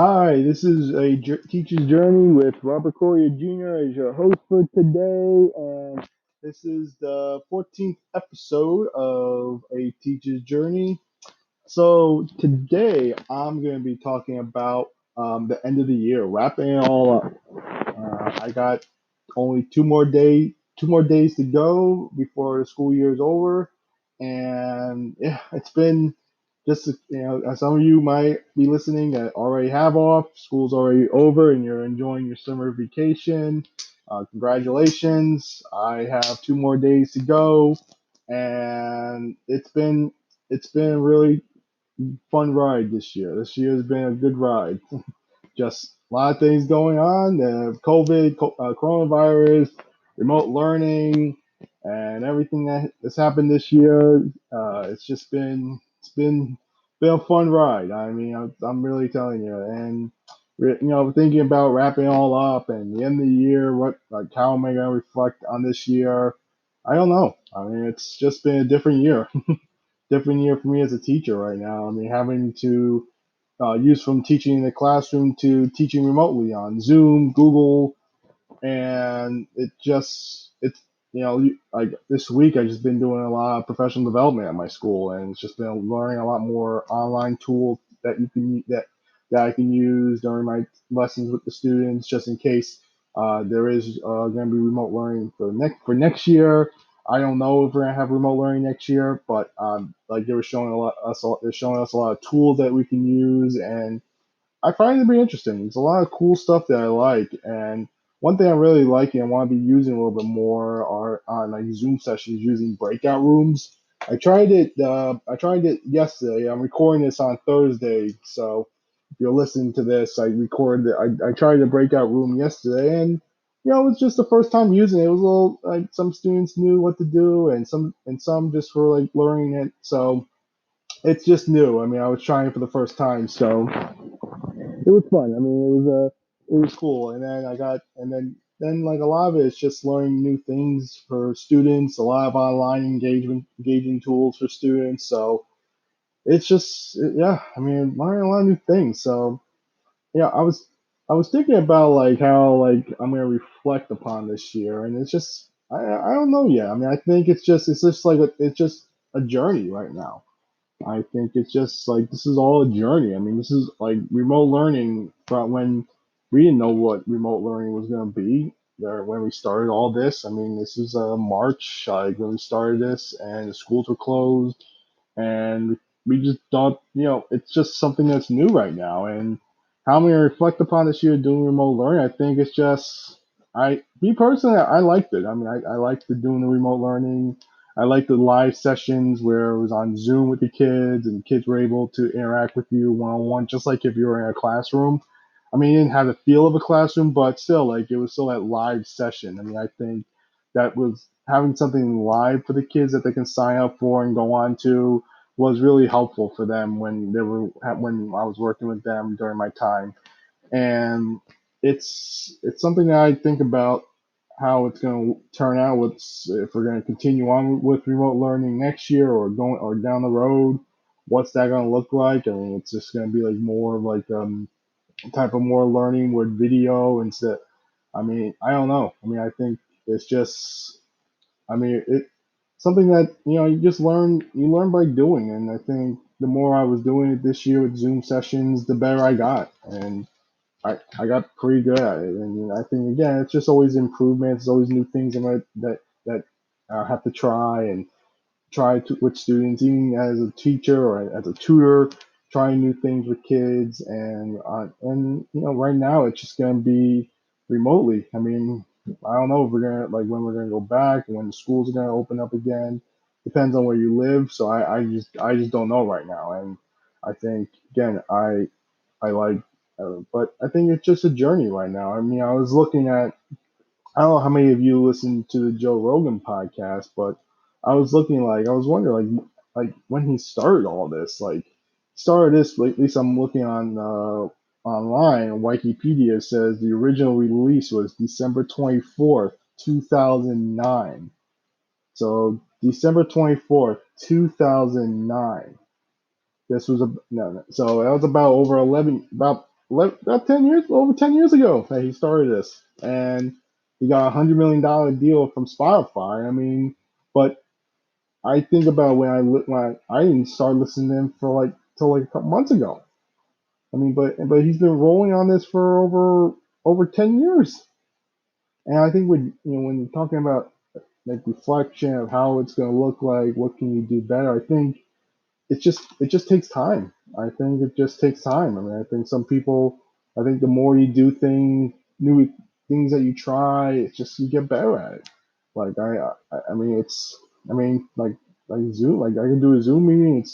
Hi, this is a teacher's journey with Robert Correa Jr. as your host for today, and this is the 14th episode of a teacher's journey. So today I'm going to be talking about the end of the year, wrapping it all up. I got only two more days to go before the school year is over, and yeah, it's been just as some of you might be listening that already have off, school's already over, and you're enjoying your summer vacation. Congratulations! I have 2 more days to go, and it's been a really fun ride this year. This year has been a good ride. Just a lot of things going on. COVID, coronavirus, remote learning, and everything that's happened this year. It's been a fun ride. I mean, I'm really telling you. And thinking about wrapping it all up and the end of the year, how am I going to reflect on this year? I don't know. I mean, it's just been a different year. Different year for me as a teacher right now. I mean, having to use from teaching in the classroom to teaching remotely on Zoom, Google, and it's like this week I've just been doing a lot of professional development at my school, and it's just been learning a lot more online tools that I can use during my lessons with the students, just in case there is going to be remote learning for next year. I don't know if we're gonna have remote learning next year, but like they were showing they're showing us a lot of tools that we can use, and I find it to be interesting. There's a lot of cool stuff that I like, and one thing I really like and want to be using a little bit more are on like Zoom sessions using breakout rooms. I tried it. I tried it yesterday. I'm recording this on Thursday, so if you're listening to this, I recorded it. I tried the breakout room yesterday, and it was just the first time using it. It was a little like some students knew what to do, and some just were like learning it. So it's just new. I mean, I was trying it for the first time, so it was fun. I mean, it was cool. And then then like a lot of it is just learning new things for students. A lot of online engaging tools for students. So it's just yeah. I mean, learning a lot of new things. So yeah, I was thinking about like how like I'm gonna reflect upon this year, and it's just I don't know yet. I mean, I think it's just a journey right now. I think it's just like this is all a journey. I mean, this is like remote learning from when we didn't know what remote learning was going to be there when we started all this. I mean, this is March, like when we started this, and the schools were closed, and we just thought, it's just something that's new right now. And how I'm going to reflect upon this year doing remote learning, I think it's just, me personally, I liked it. I mean, I liked doing the remote learning. I liked the live sessions where it was on Zoom with the kids and kids were able to interact with you one on one, just like if you were in a classroom. I mean, it didn't have the feel of a classroom, but still, like it was still that live session. I mean, I think that was having something live for the kids that they can sign up for and go on to was really helpful for them when I was working with them during my time. And it's something that I think about how it's going to turn out. If we're going to continue on with remote learning next year or down the road? What's that going to look like? I mean, it's just going to be like more of like type of more learning with video instead. I mean, I don't know. I mean, I think it's just I mean, it something that you learn by doing, and I think the more I was doing it this year with Zoom sessions, the better I got, and I got pretty good at it. And I think again, it's just always improvements, always new things that I have to try and with students, even as a teacher or as a tutor, trying new things with kids, and right now it's just gonna be remotely. I mean, I don't know if we're gonna like when we're gonna go back and when the schools are gonna open up again. Depends on where you live, so I just don't know right now, and I think again I like, but I think it's just a journey right now. I mean, I was looking at I don't know how many of you listen to the Joe Rogan podcast, but I was wondering like when he started all this, at least I'm looking on online, and Wikipedia says the original release was December 24th, 2009. So December 24th, 2009. This was a no, no. So that was about about 10 years, over 10 years ago that he started this, and he got $100 million deal from Spotify. I mean, but I think about when I didn't start listening to him for like till like a couple months ago. I mean, but he's been rolling on this for over 10 years, and I think when you're talking about like reflection of how it's going to look like, what can you do better? I think it just takes time. I think it just takes time. I mean, I think some people, I think the more you do new things that you try, it's just you get better at it. Like I mean, like Zoom, like I can do a Zoom meeting.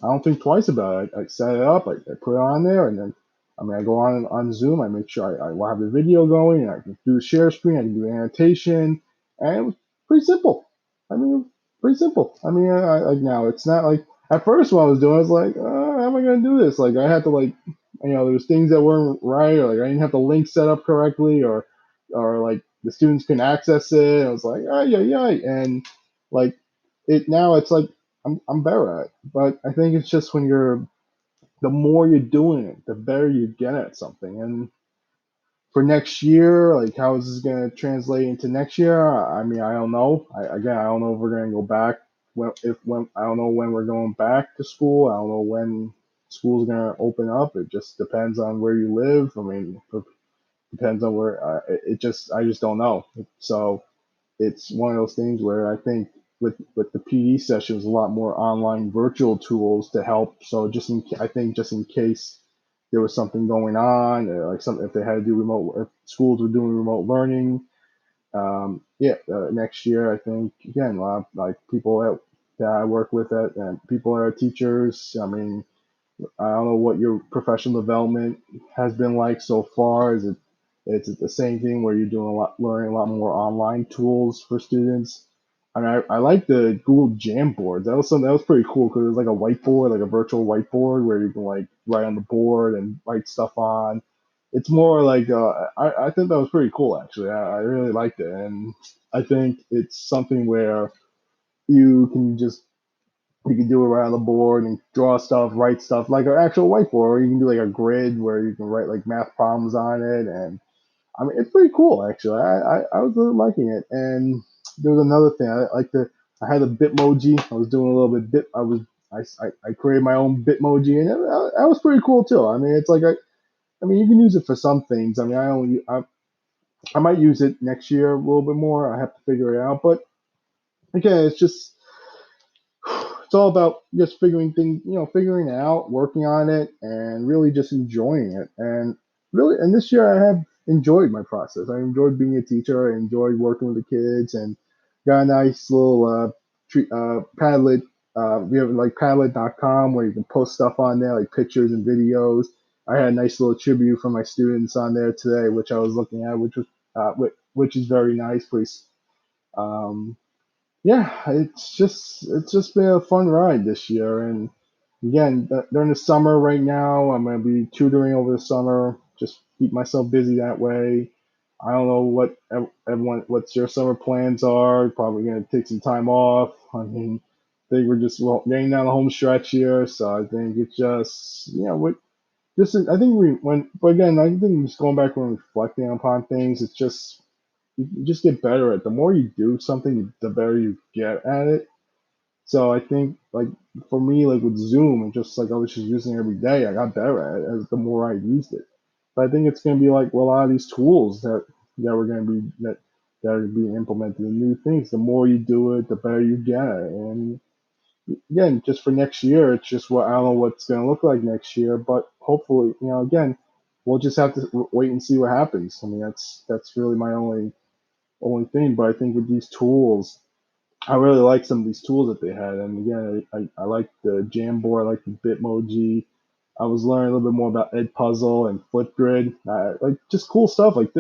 I don't think twice about it. I set it up, I put it on there, and then I mean, I go on Zoom. I make sure I will have the video going, and I can do the share screen. I can do annotation, and it was pretty simple. I mean, pretty simple. I mean, like now it's not like at first what I was doing, I was like, how am I gonna do this? Like I had to like, there's things that weren't right, or like I didn't have the link set up correctly, or like the students couldn't access it. I was like, oh yeah, and like it now it's like I'm better at it. But I think it's just the more you're doing it, the better you get at something. And for next year, like how is this going to translate into next year? I mean, I don't know. I don't know if we're going to go back. When I don't know when we're going back to school. I don't know when school's going to open up. It just depends on where you live. I mean, it depends on where. I just don't know. So it's one of those things where I think with the PD sessions, a lot more online virtual tools to help. So I think just in case there was something going on, like some if they had to do if schools were doing remote learning, next year I think again a lot of like people that I work with and people that are teachers. I mean, I don't know what your professional development has been like so far. Is it the same thing where you're learning a lot more online tools for students? I mean, I like the Google Jamboards. That was pretty cool because it was like a whiteboard, like a virtual whiteboard where you can like write on the board and write stuff on. It's more like I think that was pretty cool actually. I really liked it, and I think it's something where you can just you can do it right on the board and draw stuff, write stuff like an actual whiteboard, or you can do like a grid where you can write like math problems on it. And I mean, it's pretty cool actually. I was really liking it. And there was another thing I had a Bitmoji. I was doing a little bit I created my own Bitmoji, and that was pretty cool too. I mean, it's like I mean, you can use it for some things. I mean, I might use it next year a little bit more. I have to figure it out, but again, it's all about just figuring it out, working on it, and really just enjoying it. And this year I have enjoyed my process. I enjoyed being a teacher. I enjoyed working with the kids, and got a nice little Padlet. We have like Padlet.com where you can post stuff on there, like pictures and videos. I had a nice little tribute from my students on there today, which I was looking at, which is very nice. Please. Um, yeah, it's just been a fun ride this year. And again, during the summer right now, I'm gonna be tutoring over the summer. Just keep myself busy that way. I don't know what's your summer plans are. Probably gonna take some time off. I mean, I think we're just getting down the home stretch here, so I think it's just what just I think but again, I think just going back and reflecting upon things, it's just you just get better at it. The more you do something, the better you get at it. So I think like for me, like with Zoom, and just like I was just using it every day, I got better at it as the more I used it. But I think it's gonna be like a lot of these tools that are being implemented and new things. The more you do it, the better you get at it. And again, just for next year, it's just what I don't know what's gonna look like next year, but hopefully, again, we'll just have to wait and see what happens. I mean, that's really my only thing. But I think with these tools, I really like some of these tools that they had. And again, I like the Jamboard, I like the Bitmoji. I was learning a little bit more about Edpuzzle and Flipgrid, like just cool stuff, like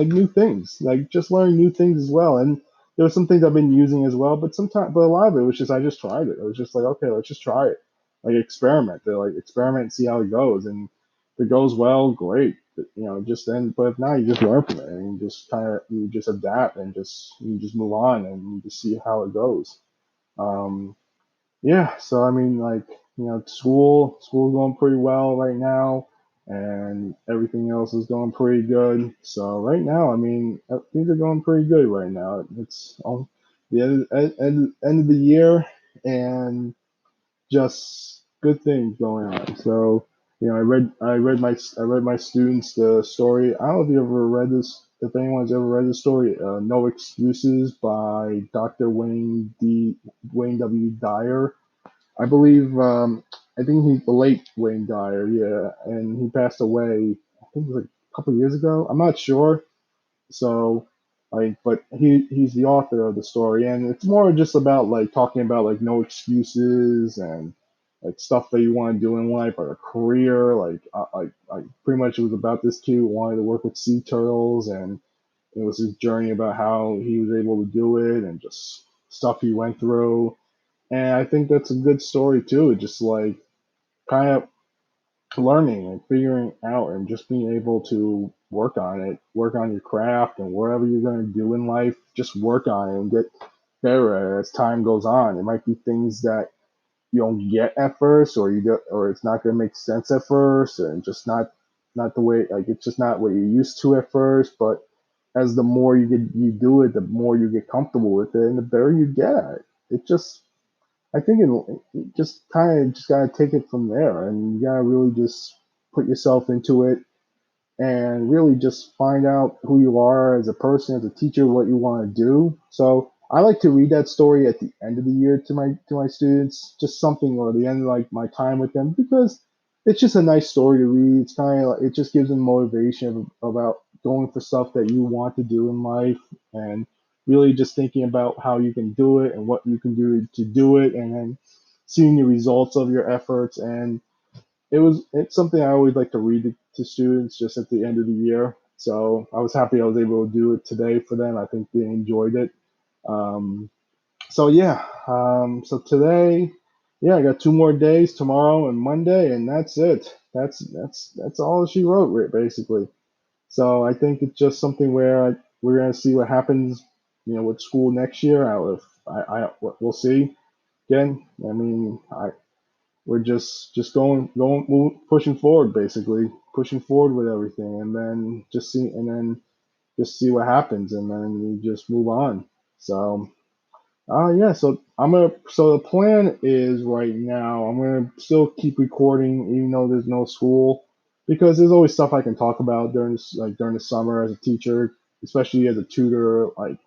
new things, like just learning new things as well. And there were some things I've been using as well, but a lot of it was just I just tried it. I was just like, okay, let's just try it, like experiment. They're like experiment and see how it goes, and if it goes well, great. But, just then. But if not, you just learn from it, and you just adapt, and you just move on, and you just see how it goes. Um, yeah. So I mean, like school's going pretty well right now. and everything else is going pretty good. So right now, I mean, things are going pretty good right now. It's on the end of the year, and just good things going on. So I read my students the story. I don't know if you ever read this. If anyone's ever read the story, "No Excuses" by Dr. Wayne W. Dyer. I believe I think he's the late Wayne Dyer, yeah, and he passed away. I think it was like a couple of years ago. I'm not sure. So like, but he's the author of the story, and it's more just about like talking about like no excuses and like stuff that you want to do in life, like a career. Like pretty much it was about this kid who wanted to work with sea turtles, and it was his journey about how he was able to do it and just stuff he went through. And I think that's a good story too. Just like kind of learning and figuring out and just being able to work on it, work on your craft and whatever you're going to do in life, just work on it and get better at it as time goes on. It might be things that you don't get at first, or or it's not going to make sense at first, and just not the way, like it's just not what you're used to at first. But as the more you do it, the more you get comfortable with it, and the better you get at it. It just I think it just kind of just gotta take it from there, and you gotta really just put yourself into it and really just find out who you are as a person, as a teacher, what you want to do. So I like to read that story at the end of the year to my students, just something or the end of like my time with them, because it's just a nice story to read. It's kind of like, it just gives them motivation about going for stuff that you want to do in life, and really just thinking about how you can do it and what you can do to do it, and then seeing the results of your efforts. And it's something I always like to read to students just at the end of the year. So I was happy I was able to do it today for them. I think they enjoyed it. Um, so yeah, so today, yeah, I got 2 more days, tomorrow and Monday, and that's it. That's all she wrote basically. So I think it's just something where we're gonna see what happens, with school next year. If we'll see. Again, I mean, we're just pushing forward, basically pushing forward with everything, and then just see what happens, and then we just move on. So yeah, so the plan is right now I'm gonna still keep recording even though there's no school, because there's always stuff I can talk about during the summer as a teacher, especially as a tutor. Like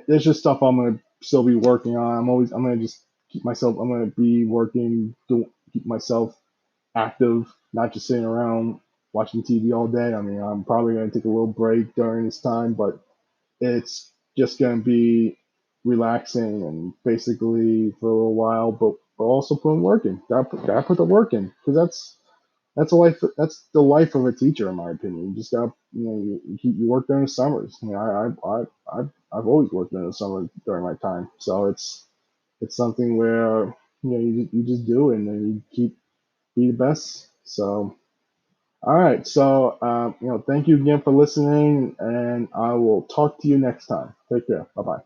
there's just stuff I'm gonna still be working on. I'm gonna just I'm gonna be working, keep myself active, not just sitting around watching TV all day. I mean, I'm probably gonna take a little break during this time, but it's just gonna be relaxing and basically for a little while, but also putting work in. Gotta put the work in, because that's a life. That's the life of a teacher, in my opinion. You just got you work during the summers. I've always worked during the summer during my time, so it's something where you just do it and then you keep be the best. So all right, so thank you again for listening, and I will talk to you next time. Take care. Bye bye.